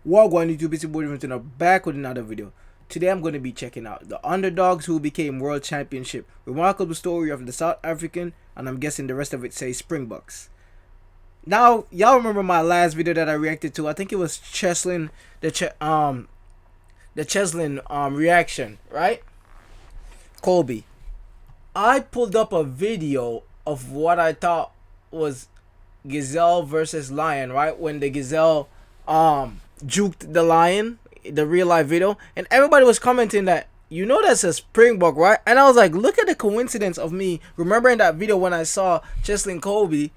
Wagwan YouTube, it's your boy Demolition back with another video. Today I'm going to be checking out the Underdogs who became World Championship. Remarkable story of the South African, and I'm guessing the rest of it says Springboks. Now, y'all remember my last video that I reacted to? I think it was Cheslin, the Cheslin reaction, right? Colby. I pulled up a video of what I thought was Gazelle versus Lion, right? When the Gazelle juked the Lion, the real life video, and everybody was commenting that, you know, that's a Springbok, right? And I was like, look at the coincidence of me remembering that video when I saw Cheslin Colby,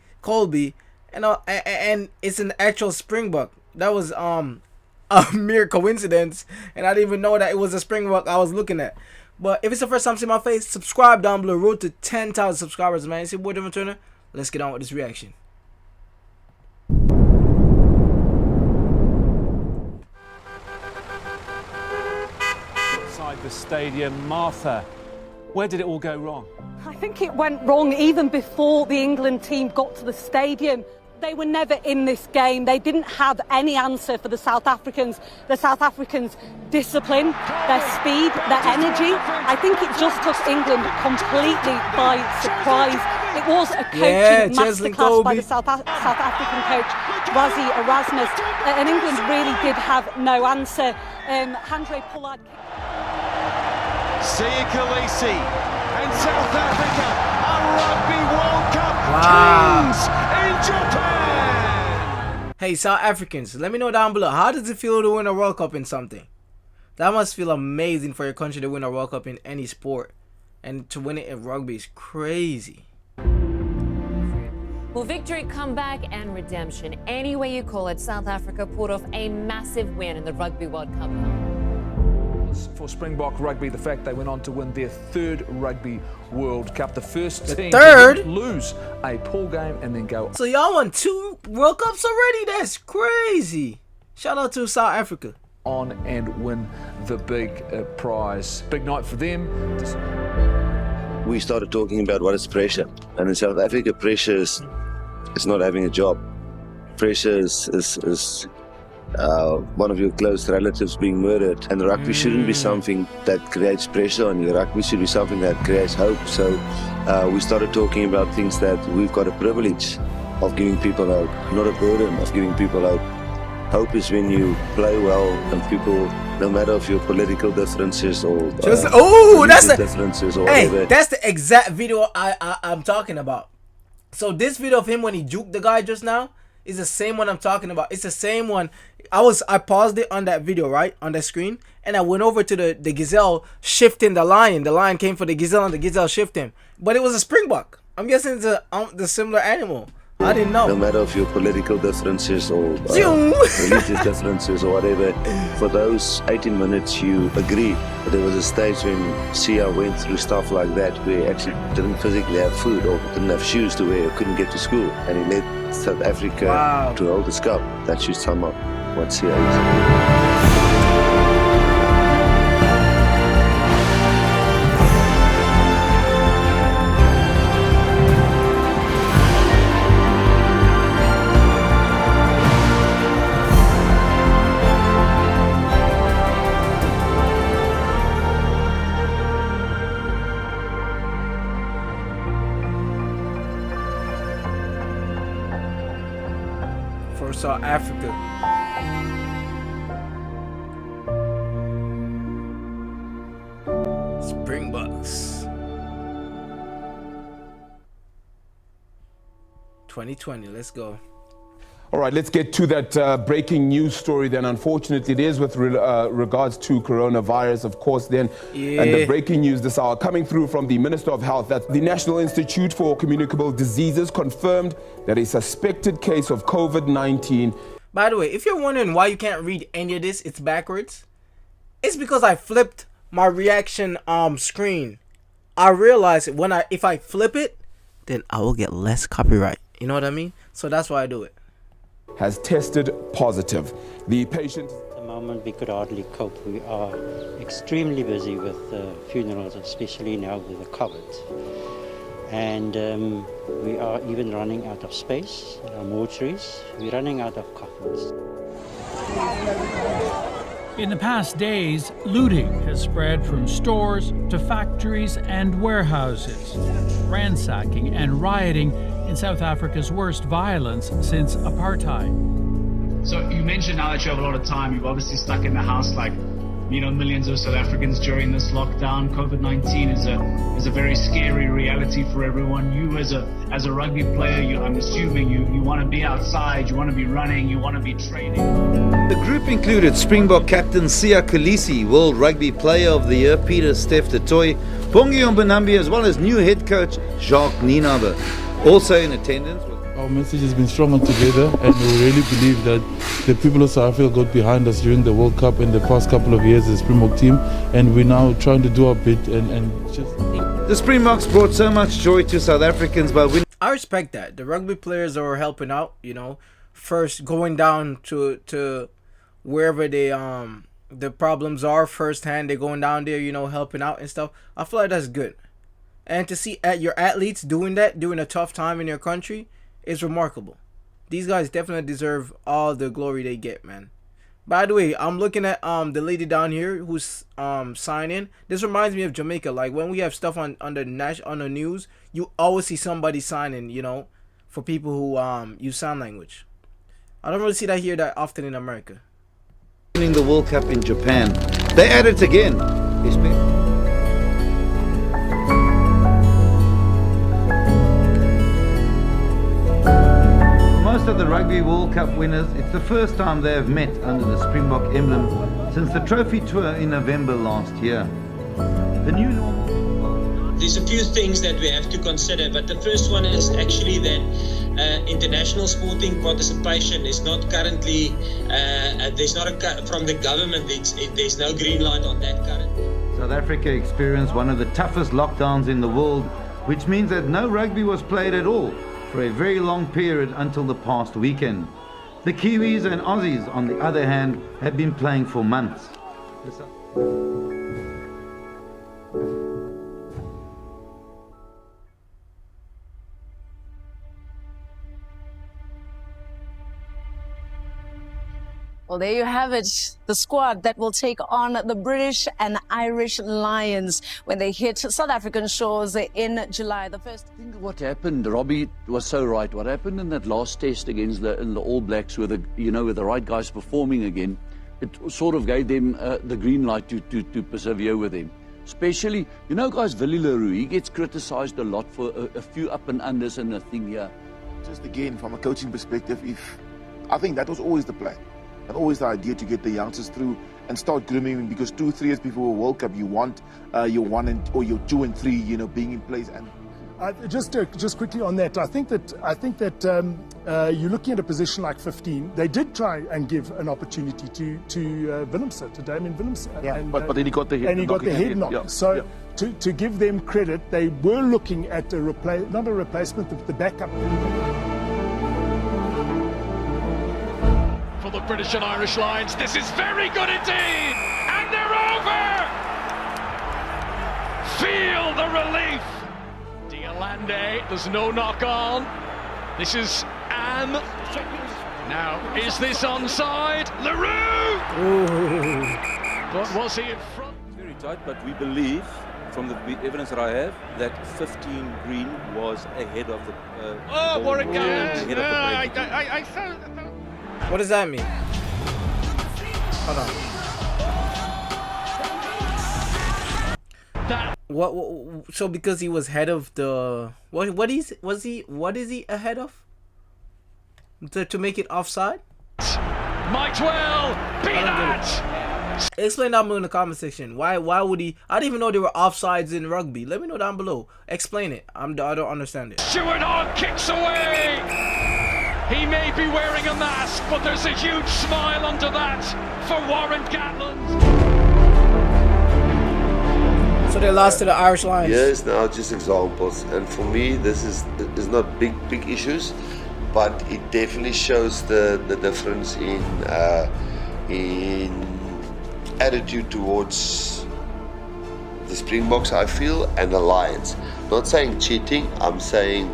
and it's an actual Springbok. That was a mere coincidence, and I didn't even know that it was a Springbok I was looking at. But if it's the first time seeing my face, subscribe down below. Road to 10,000 subscribers, man. It's your boy Devin Turner. Let's get on with this reaction. The stadium. Martha, where did it all go wrong? I think it went wrong even before the England team got to the stadium. They were never in this game. They didn't have any answer for the South Africans. The South Africans' discipline, their speed, their energy. I think it just took England completely by surprise. It was a coaching masterclass by the South African coach, Rassie Erasmus. And England really did have no answer. Handré Pollard. Siya Kolisi and South Africa are Rugby World Cup kings in Japan. Hey, South Africans, let me know down below, how does it feel to win a World Cup in something? That must feel amazing for your country to win a World Cup in any sport, and to win it in rugby is crazy. Well, victory, comeback, and redemption. Any way you call it, South Africa pulled off a massive win in the Rugby World Cup. For Springbok Rugby, the fact they went on to win their third Rugby World Cup, the first team to lose a pool game and then go. So y'all won 2 World Cups already? That's crazy. Shout out to South Africa. On and win the big prize. Big night for them. We started talking about what is pressure, and in South Africa, pressure is not having a job. Pressure is one of your close relatives being murdered, and rugby shouldn't be something that creates pressure on you. Rugby should be something that creates hope. So we started talking about things that we've got a privilege of giving people hope, not a burden of giving people hope. Hope is when you play well and people, no matter of your political differences or differences or whatever. Hey, that's the exact video I'm talking about. So this video of him when he juked the guy just now is the same one I'm talking about. It's the same one. I paused it on that video, right, on the screen, and I went over to the Gazelle shifting the Lion. The Lion came for the Gazelle and the Gazelle shifted him. But it was a Springbok. I'm guessing it's the similar animal. I didn't know. No matter of your political differences or religious differences or whatever, for those 18 minutes you agree. But there was a stage when Sia went through stuff like that where he actually didn't physically have food or didn't have shoes to wear, couldn't get to school, and he led South Africa to hold this cup. That should sum up what Sia is. For South Africa. Springboks 2020, let's go. All right, let's get to that breaking news story then. Unfortunately, it is with regards to coronavirus, of course, then. Yeah. And the breaking news this hour coming through from the Minister of Health that the National Institute for Communicable Diseases confirmed that a suspected case of COVID-19. By the way, if you're wondering why you can't read any of this, it's backwards. It's because I flipped my reaction screen. I realized if I flip it, then I will get less copyright. You know what I mean? So that's why I do it. Has tested positive. The patient... At the moment we could hardly cope. We are extremely busy with funerals, especially now with the COVID. And we are even running out of space in our mortuaries. We're running out of coffins. In the past days, looting has spread from stores to factories and warehouses, ransacking and rioting in South Africa's worst violence since apartheid. So you mentioned now that you have a lot of time, you've obviously stuck in the house like, you know, millions of South Africans during this lockdown. COVID-19 is a very scary reality for everyone. You as a rugby player, I'm assuming you want to be outside, you want to be running, you want to be training. The group included Springbok captain Siya Kolisi, World Rugby Player of the Year Peter Steph de Toy, Pongi Mbonambi, as well as new head coach Jacques Nienaber. Also in attendance. Our message has been strong and together, and we really believe that the people of South Africa got behind us during the World Cup in the past couple of years as Springbok team, and we're now trying to do our bit and just... The Springboks brought so much joy to South Africans by winning. I respect that. The rugby players are helping out, you know, first going down to wherever they the problems are firsthand. They're going down there, you know, helping out and stuff. I feel like that's good. And to see your athletes doing that during a tough time in your country is remarkable. These guys definitely deserve all the glory they get, man. By the way, I'm looking at the lady down here who's signing. This reminds me of Jamaica. Like when we have stuff on the news, you always see somebody signing, you know, for people who use sign language. I don't really see that here that often in America. Winning the World Cup in Japan. They at it again. Most of the Rugby World Cup winners, it's the first time they have met under the Springbok emblem since the trophy tour in November last year. The new normal. There's a few things that we have to consider, but the first one is actually that international sporting participation is not currently, there's not from the government, there's no green light on that currently. South Africa experienced one of the toughest lockdowns in the world, which means that no rugby was played at all for a very long period until the past weekend. The Kiwis and Aussies, on the other hand, have been playing for months. Well, there you have it, the squad that will take on the British and Irish Lions when they hit South African shores in July. The first. I think what happened, Robbie was so right. What happened in that last test against the All Blacks, with the right guys performing again, it sort of gave them the green light to persevere with them. Especially, guys, Willie Leroux, he gets criticised a lot for a few up and unders and a thing here. Just again, from a coaching perspective, I think that was always the plan. And always the idea to get the youngsters through and start grooming, because 2-3 years before a World Cup, you want your 1 or your 2 and 3, being in place. And just quickly on that, I think that you're looking at a position like 15. They did try and give an opportunity to Willemse, to Damien Willemse. Yeah, but then he got the head. And he got the head knock. Yeah. So yeah. To give them credit, they were looking at not a replacement, but the backup. For the British and Irish Lions, this is very good indeed, and they're over! Feel the relief! Diolande, there's no knock on. This is Anne. Now, is this onside? Leroux! But was he in front? Very tight, but we believe, from the evidence that I have, that 15 green was ahead of the... Warwick Gallagher! I found... What does that mean? Hold on. What? So because he was head of the what is he ahead of? To make it offside? Might well be that. Explain that in the comment section. Why would he? I didn't even know there were offsides in rugby. Let me know down below. Explain it. I don't understand it. Stuart Hogg kicks away. He may be wearing a mask, but there's a huge smile under that for Warren Gatland. So they lost to the Irish Lions. Yes, now just examples, and for me this is not big issues, but it definitely shows the difference in attitude towards the Springboks, I feel, and the Lions. Not saying cheating, I'm saying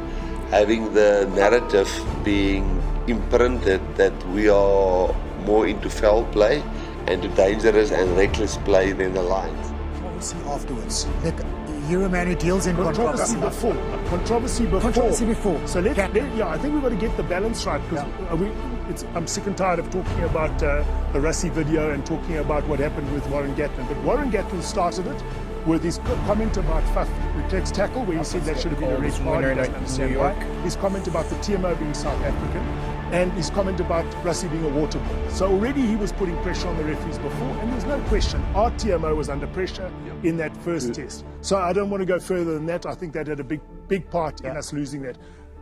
having the narrative being imprinted that we are more into foul play and to dangerous and reckless play than the Lions. Controversy afterwards. Look, you're a man who deals in Controversy before. Controversy before. So I think we've got to get the balance right, because I'm sick and tired of talking about the Rassie video and talking about what happened with Warren Gatland. But Warren Gatland started it with his comment about Faf Leclerc's tackle, where he said that should have been a red card. He doesn't understand why. His comment about the TMO being South African, and his comment about Rassie being a water ball. So already he was putting pressure on the referees before, and there's no question our TMO was under pressure in that first test. So I don't want to go further than that. I think that had a big part in us losing that.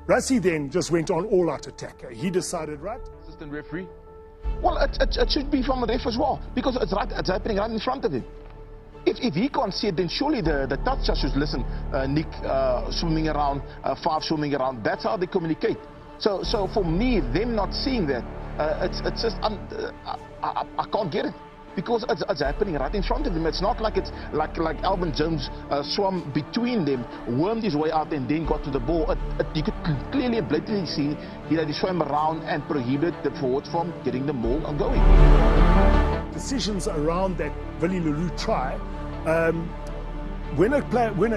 Rassie then just went on all-out attack. He decided, right? Assistant referee. Well, it should be from the ref as well, because it's happening right in front of him. If he can't see it, then surely the touch should listen. Nick swimming around, Faf swimming around. That's how they communicate. So for me, them not seeing that, it's just I can't get it, because it's happening right in front of them. It's not like it's like Alvin Jones swam between them, wormed his way out, and then got to the ball. You could clearly and blatantly see that he swam around and prohibited the forwards from getting the ball and going. Decisions around that Willie Leroux try. When a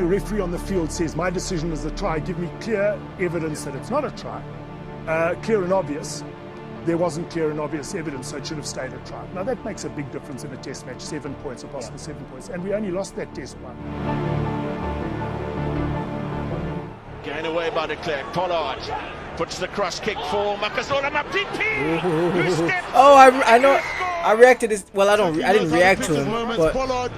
referee on the field says my decision is a try, give me clear evidence that it's not a try, clear and obvious. There wasn't clear and obvious evidence, so it should have stayed a try. Now that makes a big difference in a test match. 7 points, a possible 7 points, and we only lost that test one. Gain away by de Klerk. Pollard puts the cross kick for Makazola Mapipi, who stepped. Oh, I know. I reacted this. Well, I didn't react to him, but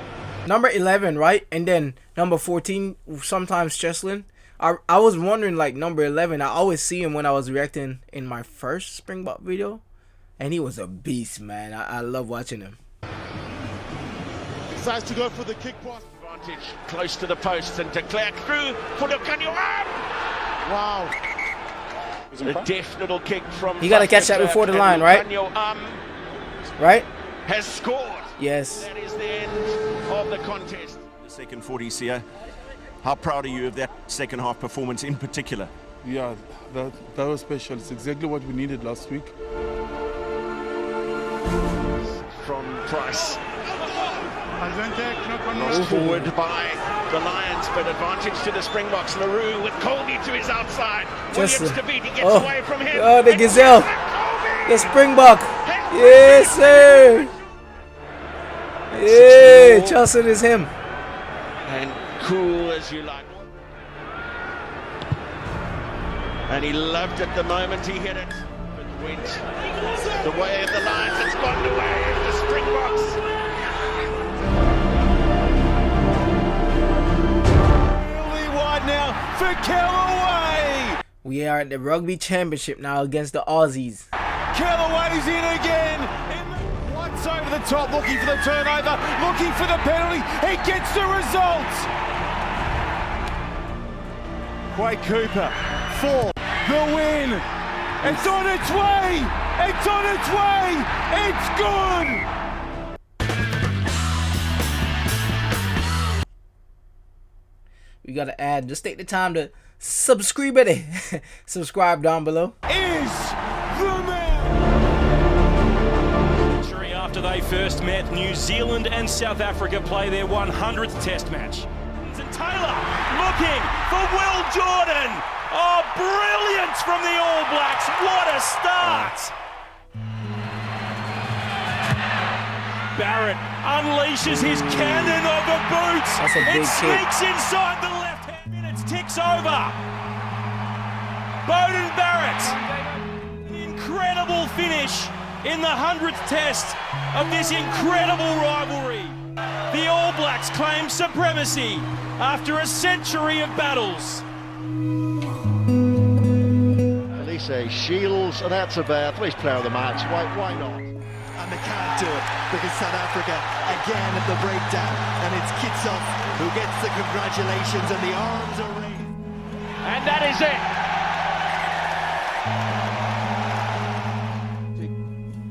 number 11, right, and then number 14. Sometimes Cheslin. I was wondering, like, number 11. I always see him when I was reacting in my first Springbok video, and he was a beast, man. I love watching him. Decides to go for the kick pass. Advantage close to the post, and de Klerk through for the Canyon. Wow. A deft little kick from. You gotta catch that before the line, right? Right? Has scored. Yes. That is the end of the contest. The second 40s here. How proud are you of that second half performance in particular? Yeah, that was special. It's exactly what we needed last week. From Price. Lost forward by the Lions, but advantage to the Springboks. Leroux with Colby to his outside. Williams to beat. He gets away from him. Oh, the Gazelle. The Springbok. Yes, sir. Yeah, Chelsea is him. And cool as you like. And he loved it the moment he hit it. It went the way of the Lions. It's gone the way of the Springboks. Really wide now for Callaway. We are at the Rugby Championship now against the Aussies. Callaway's in again. Once over the top, looking for the turnover, looking for the penalty. He gets the result. Quade Cooper for the win. It's on its way. It's on its way. It's good. We gotta add. Just take the time to subscribe it. Subscribe down below. Is the man. After they first met, New Zealand and South Africa play their 100th Test match. And Taylor looking for Will Jordan. Oh, brilliant from the All Blacks. What a start. Barrett unleashes his cannon over boots. It sneaks inside the left hand. Minutes ticks over. Beauden Barrett. An incredible finish in the 100th Test of this incredible rivalry. The All Blacks claim supremacy after a century of battles. Elise Shields, and that's about least player of the match. Why not? And they can't do it because South Africa again at the breakdown, and it's Kitsoff who gets the congratulations, and the arms are raised. And that is it.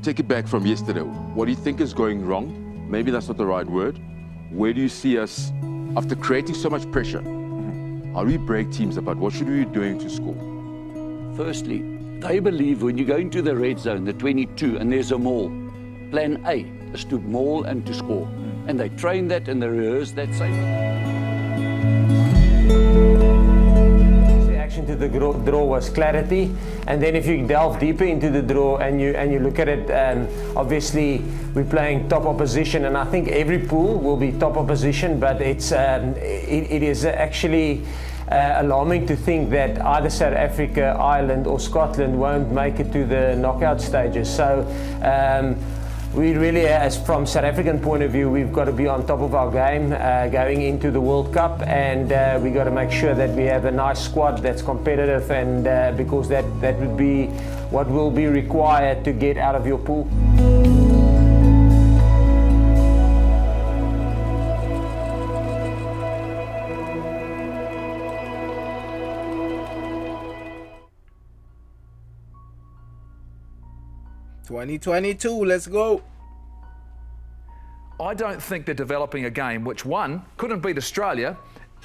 Take it back from yesterday. What do you think is going wrong? Maybe that's not the right word. Where do you see us, after creating so much pressure, how do we break teams apart? What should we be doing to score? Firstly, they believe when you go into the red zone, the 22, and there's a maul, plan A, is to maul and to score. And they train that and they rehearse that same. Reaction to the draw was clarity, and then if you delve deeper into the draw and you look at it, obviously we're playing top opposition, and I think every pool will be top opposition, but it is actually alarming to think that either South Africa, Ireland or Scotland won't make it to the knockout stages. So we really, as from South African point of view, we've got to be on top of our game going into the World Cup, and we got to make sure that we have a nice squad that's competitive, and because that would be what will be required to get out of your pool. (2022), let's go. I don't think they're developing a game which, one, couldn't beat Australia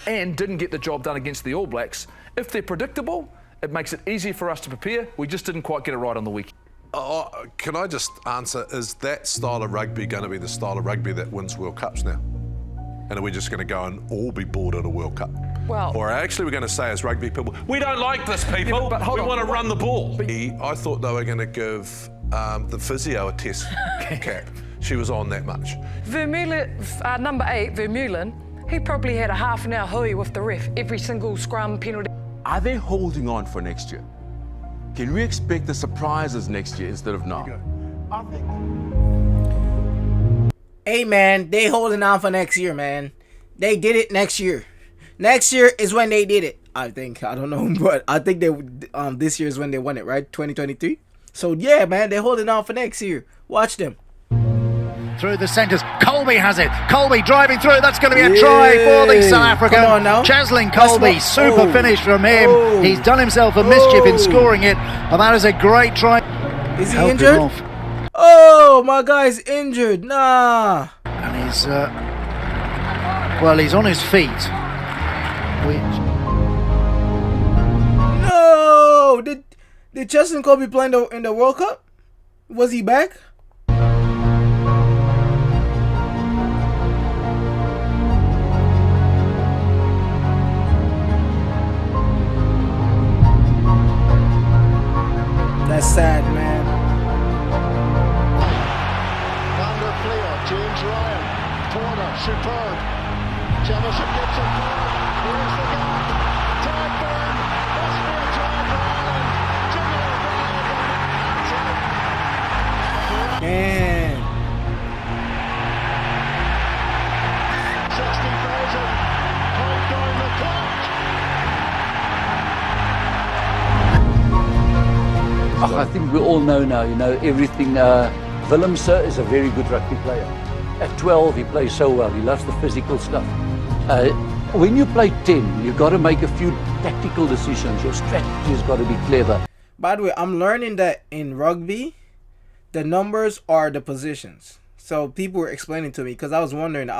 and didn't get the job done against the All Blacks. If they're predictable, it makes it easier for us to prepare. We just didn't quite get it right on the weekend. Can I just answer, is that style of rugby going to be the style of rugby that wins World Cups now? And are we just going to go and all be bored at a World Cup? Well, or actually we're going to say as rugby people, we don't like this, people. Yeah, but we want to run the ball. I thought they were going to give the physio a test cap. She was on that much. Vermeulen, number 8, Vermeulen, he probably had a half an hour hooey with the ref every single scrum penalty. Are they holding on for next year? Can we expect the surprises next year instead of now? Hey man, they holding on for next year, man. They did it next year. Next year is when they did it. I think. I don't know, but I think they this year is when they won it, right? 2023. So yeah, man, they're holding on for next year. Watch them. Through the centres, Colby has it. Colby driving through. That's going to be a try for the South African. Come on now. Cheslin Colby, super finish from him. He's done himself a mischief in scoring it, and that is a great try. Is he injured? Oh, my guy's injured. Nah. And he's well, he's on his feet. No. Did Cheslin Colby play in the World Cup? Was he back? That's sad, man. Vander Fleer, James Ryan, Porter, superb. Jefferson gets it forward. Where's the gap? Tadburn, that's for a try for Ireland. Jimmy O'Brien. Man. 60,000. Point down the clock. I think we all know now, everything. Willem is a very good rugby player. At 12, he plays so well. He loves the physical stuff. When you play 10, you've got to make a few tactical decisions. Your strategy has got to be clever. By the way, I'm learning that in rugby, the numbers are the positions. So people were explaining to me, because I was wondering,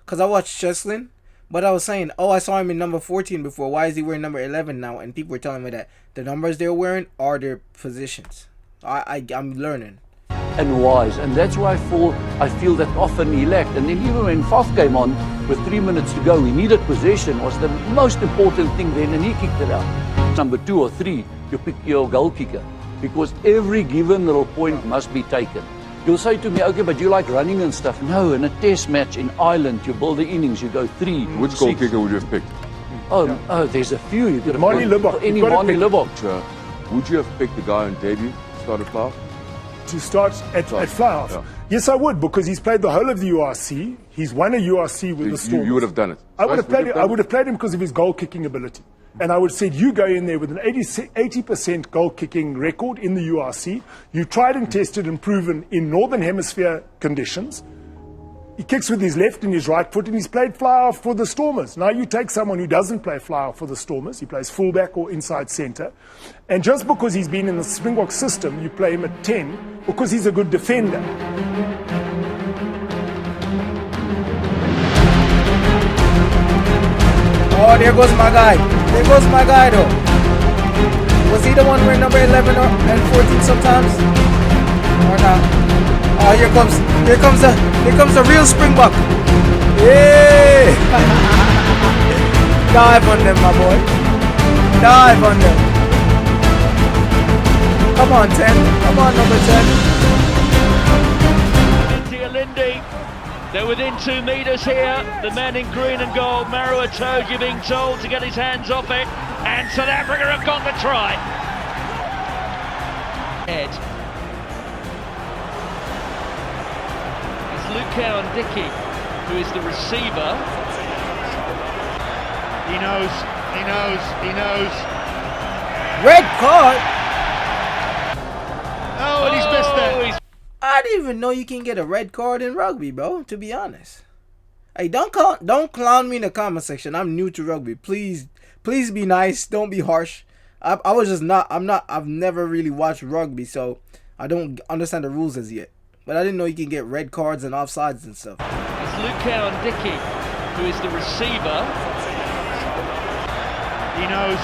because I watched Cheslin, but I was saying, I saw him in number 14 before. Why is he wearing number 11 now? And people were telling me that the numbers they're wearing are their positions. I'm learning. And wise, and that's why I feel that often he lacked. And then even when Faf came on with 3 minutes to go, he needed possession, was the most important thing then, and he kicked it out. Number 2 or 3, you pick your goal kicker, because every given little point must be taken. You'll say to me, okay, but you like running and stuff. No, in a test match in Ireland, you build the innings, you go 3. Which goal kicker would you have picked? Oh, there's a few. You could have Marnie Libbok. Any Marnie Libbok. Would you have picked the guy on debut, started Fly? To start at fly-off? Yeah. Yes, I would, because he's played the whole of the URC. He's won a URC with the Stormers. You would have done it. I would have played him because of his goal-kicking ability. And I would have said, you go in there with an 80% goal-kicking record in the URC. You tried and tested and proven in Northern Hemisphere conditions. He kicks with his left and his right foot, and he's played fly-off for the Stormers. Now you take someone who doesn't play fly-off for the Stormers. He plays fullback or inside centre. And just because he's been in the Springboks system, you play him at 10 because he's a good defender. Oh, there goes my guy. There goes my guy, though. Was he the one wearing number 11 and 14 sometimes? Or not? Oh, here comes the Here comes the real Springbok. Yeah. Dive on them, my boy. Dive on them. Come on, 10. Come on, number 10. Dialindi. They're within 2 metres here. The man in green and gold, Marua Toji, being told to get his hands off it. And South Africa have got the try. Ed. It's Luke and Dickey, who is the receiver. He knows. Red card? Oh, and he's missed it. I didn't even know you can get a red card in rugby, bro, to be honest. Hey, don't clown me in the comment section. I'm new to rugby. Please be nice. Don't be harsh. I've never really watched rugby, so I don't understand the rules as yet. But I didn't know you can get red cards and offsides and stuff. It's Luke and Dickey, who is the receiver. He knows.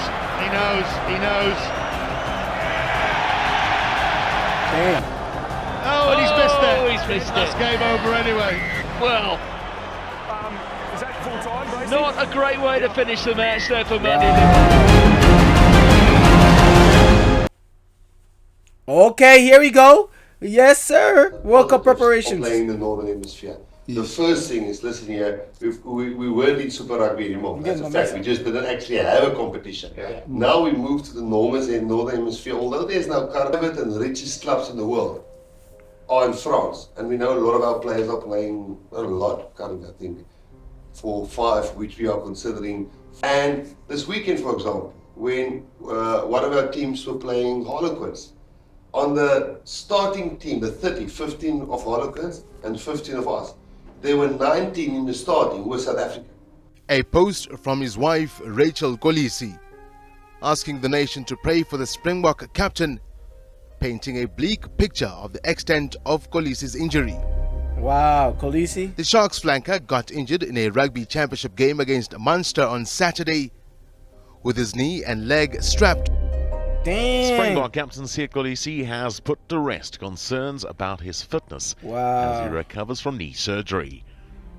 Damn. Oh, and he's missed it. He's missed That's it. game over anyway. Well, Is that full time, Gracie? not a great way to finish the match there for Man. Okay, here we go. Yes, sir. World Cup preparations. Playing the Northern Hemisphere. The first thing is, listen here, we weren't in Super Rugby anymore. That's a fact. We just didn't actually have a competition. Now we move to the Northern Hemisphere. Although there's now private and richest clubs in the world are in France. And we know a lot of our players are playing, not a lot, currently I think, 4 or 5, which we are considering. And this weekend, for example, when one of our teams were playing Harlequins, on the starting team, the 15 of Harlequins and 15 of us, there were 19 in the starting who were South African. A post from his wife, Rachel Kolisi, asking the nation to pray for the Springbok captain, painting a bleak picture of the extent of Kolisi's injury. Wow, Kolisi. The Sharks flanker got injured in a rugby championship game against Munster on Saturday, with his knee and leg strapped. Damn. Springbok captain Siya Kolisi has put to rest concerns about his fitness as he recovers from knee surgery.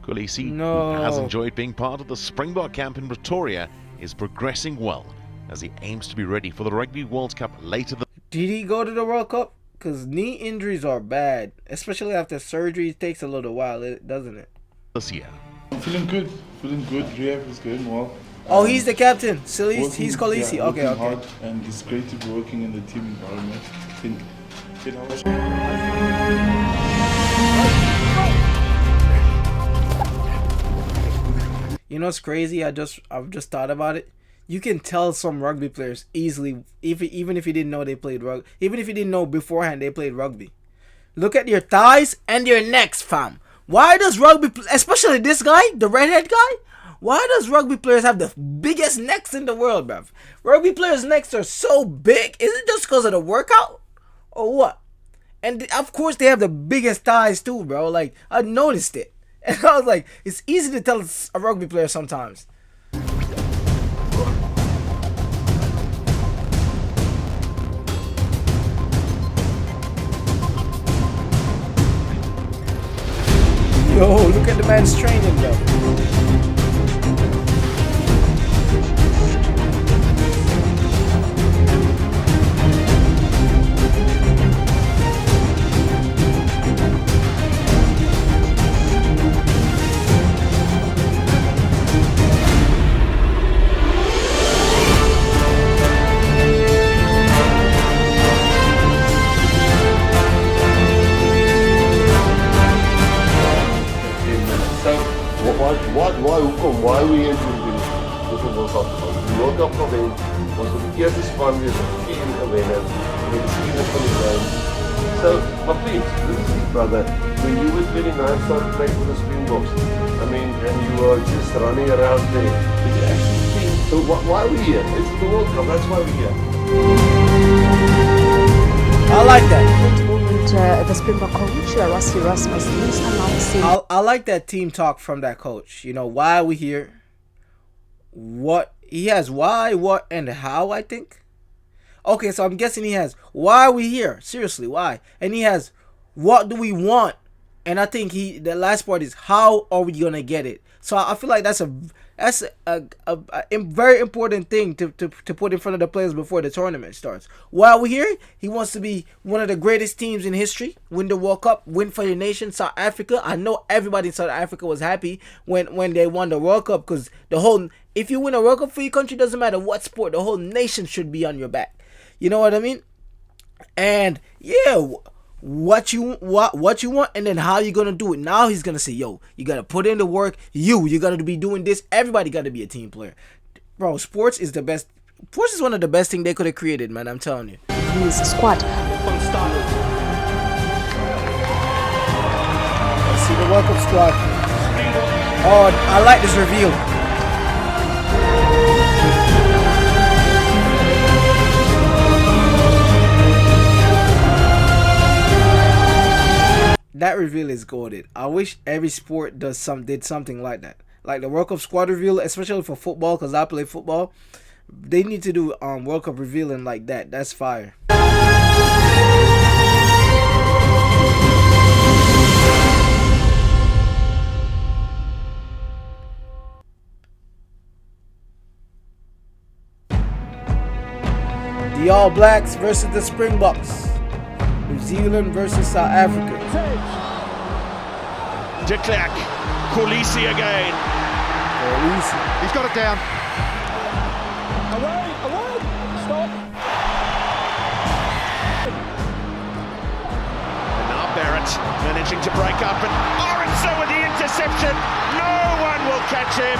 Kolisi, who has enjoyed being part of the Springbok camp in Pretoria, is progressing well as he aims to be ready for the Rugby World Cup later. Did he go to the World Cup? Because knee injuries are bad, especially after surgery. It takes a little while, doesn't it? This year. I'm feeling good. Rehab is going well. Oh, he's the captain. So he's Kolisi. Yeah, okay. Hard, and it's great to be working in the team environment. I think, you know what's crazy? I've just thought about it. You can tell some rugby players easily, even if you didn't know they played rugby, even if you didn't know beforehand they played rugby. Look at your thighs and your necks, fam. Why does rugby, especially this guy, the redhead guy? Why does rugby players have the biggest necks in the world, bruv? Rugby players' necks are so big. Is it just because of the workout? Or what? And of course they have the biggest thighs too, bro. Like, I noticed it. And I was like, it's easy to tell a rugby player sometimes. Yo, look at the man's training, bro. Why we here to with the World Cup? Die World Cup gewen was vir die eerste span weer vier gewen het in die geskiedenis van die game. So, but please, this is it, brother. When you were 29 started playing for the Springboks, I mean, and you were just running around there. Did you actually think? So why are we here? It's the World Cup. That's why we're here. I like that. The Springbok coach, Rassie Rasmus, is announcing. I like that team talk from that coach. You know, why are we here? What he has, why, what, and how, I think. Okay, so I'm guessing he has, why are we here? Seriously, why? And he has, what do we want And I think the last part is, how are we gonna get it? So I feel like that's a very important thing to put in front of the players before the tournament starts. While we're here, he wants to be one of the greatest teams in history, win the World Cup, win for your nation. South Africa, I know everybody in South Africa was happy when they won the World Cup, because if you win a World Cup for your country, doesn't matter what sport, the whole nation should be on your back. You know what I mean? And yeah, what you want, and then how you gonna do it. Now he's gonna say, yo, you gotta put in the work, you gotta be doing this. Everybody gotta be a team player, bro. Sports is the best. Sports is one of the best things they could have created, man. I'm telling you. His squad. Let's see the World Cup squad. Oh, I like this reveal. That reveal is goated. I wish every sport did something like that. Like the World Cup squad reveal, especially for football, because I play football. They need to do World Cup revealing like that. That's fire. The All Blacks versus the Springboks. New Zealand versus South Africa. De Klerk, Kolisi again. He's got it down. Away, stop. And now Barrett managing to break up, and Orenso with the interception. No one will catch him.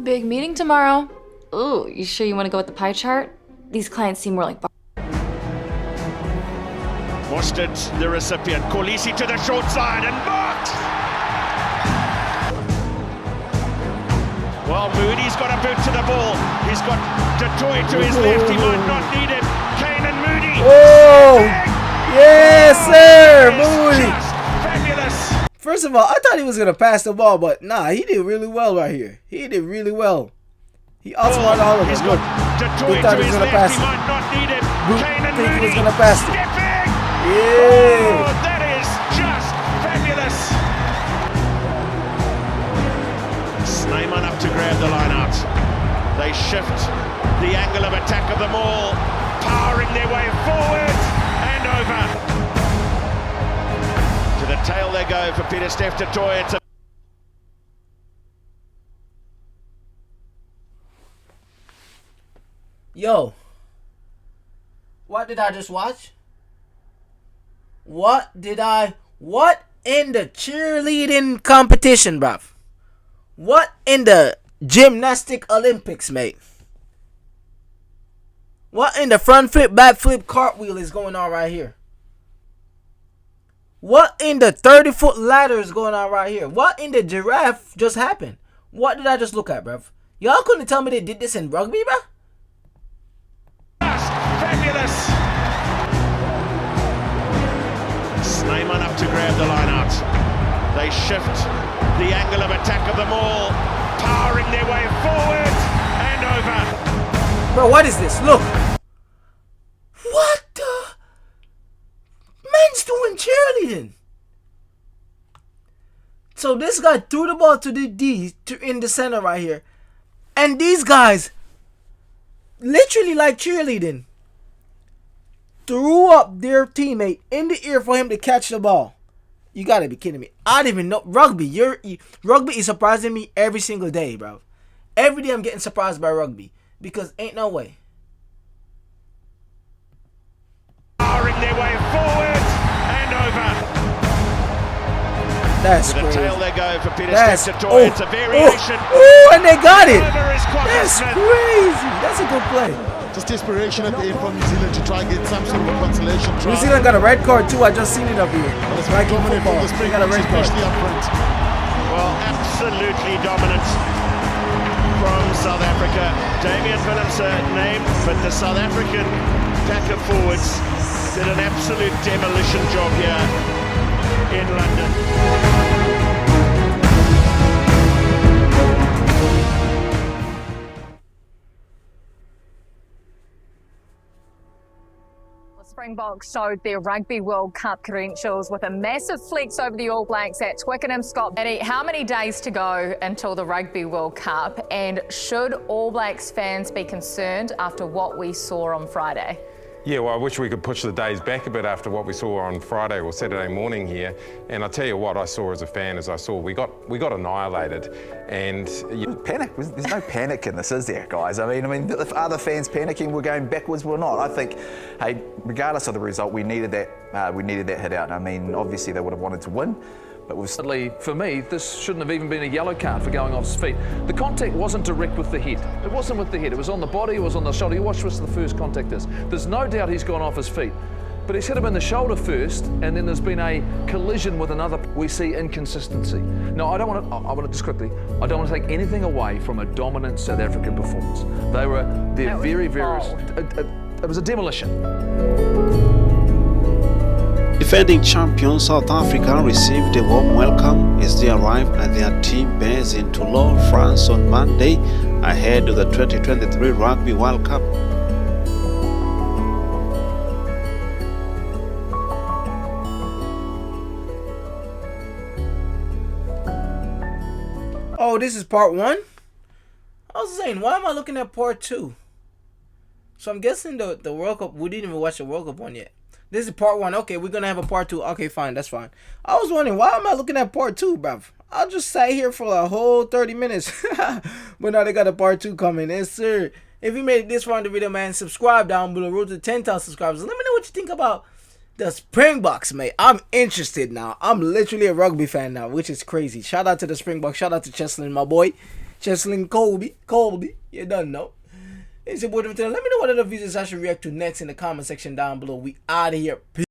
Big meeting tomorrow. Ooh, you sure you want to go with the pie chart? These clients seem more like Mostert, the recipient. Kolisi to the short side and marked. Well, Moody's got a boot to the ball. He's got Detoy to his left. He might not need him. Kane and Moody. Oh! Yes, sir! Moody! Fabulous! First of all, I thought he was going to pass the ball, but nah, he did really well right here. He did really well. He outsmarted all of us. Look, he thought he was going to pass it. He might not need him. Kane and Moody. He was Moody. going to pass it. Oh, Yeah! that is just fabulous. Snyman up to grab the line out. They shift the angle of attack of them all, powering their way forward and over. To the tail they go for Peter Steph du Toit. It's a Yo, what did I just watch? What in the cheerleading competition, bruv? What in the gymnastic Olympics, mate? What in the front flip, back flip, cartwheel is going on right here? What in the 30-foot ladder is going on right here? What in the giraffe just happened? What did I just look at, bruv? Y'all couldn't tell me they did this in rugby, bruv? fabulous. Snyman up to grab the line out. They shift the angle of attack of them all, powering their way forward and over. Bro, what is this? Look. What the? Men's doing cheerleading. So this guy threw the ball to the D in the center right here. And these guys, literally like cheerleading, threw up their teammate in the ear for him to catch the ball. You gotta be kidding me. I didn't even know. Rugby is surprising me every single day, bro. Every day I'm getting surprised by rugby. Because ain't no way. Powering their way forward and over. That's to the crazy. tail they go for Peter That's Steph du Toit. It's a variation. Oh, and they got it. That's crazy. That's a good play. Just desperation at the end from New Zealand to try and get some sort of a consolation try. New Zealand got a red card too. I just seen it up here. It's like in dominant football. from the They Springboks, got a red card. especially up front. Well, absolutely dominant from South Africa. Damian Phillips named, but the South African backer forwards did an absolute demolition job here in London. Springboks showed their Rugby World Cup credentials with a massive flex over the All Blacks at Twickenham, Scotland. How many days to go until the Rugby World Cup, and should All Blacks fans be concerned after what we saw on Friday? Yeah, well, I wish we could push the days back a bit after what we saw on Friday or Saturday morning here. And I'll tell you what I saw as a fan is we got annihilated. And panic. There's no panic in this, is there, guys? I mean, if other fans panicking, we're going backwards. We're not. I think, hey, regardless of the result, we needed that. We needed that hit out. I mean, obviously they would have wanted to win. For me, this shouldn't have even been a yellow card for going off his feet. The contact wasn't direct with the head. It wasn't with the head. It was on the body, it was on the shoulder. You watch what the first contact is. There's no doubt he's gone off his feet. But he's hit him in the shoulder first, and then there's been a collision with another. We see inconsistency. No, I want to just quickly, I don't want to take anything away from a dominant South African performance. They're very, very, it was a demolition. Defending champion South Africa received a warm welcome as they arrived at their team base in Toulon, France on Monday, ahead of the 2023 Rugby World Cup. Oh, this is part 1? I was saying, why am I looking at part 2? So I'm guessing the World Cup, we didn't even watch the World Cup one yet. This is part 1. Okay, we're going to have a part 2. Okay, fine. That's fine. I was wondering, why am I looking at part 2, bruv? I just sat here for a whole 30 minutes. But now they got a part 2 coming. Yes, sir. If you made it this far in the video, man, subscribe down below. Road to 10,000 subscribers. Let me know what you think about the Springboks, mate. I'm interested now. I'm literally a rugby fan now, which is crazy. Shout out to the Springboks. Shout out to Cheslin, my boy. Cheslin Colby. You don't know. It's your boy. Let me know what other videos I should react to next in the comment section down below. We out of here. Peace.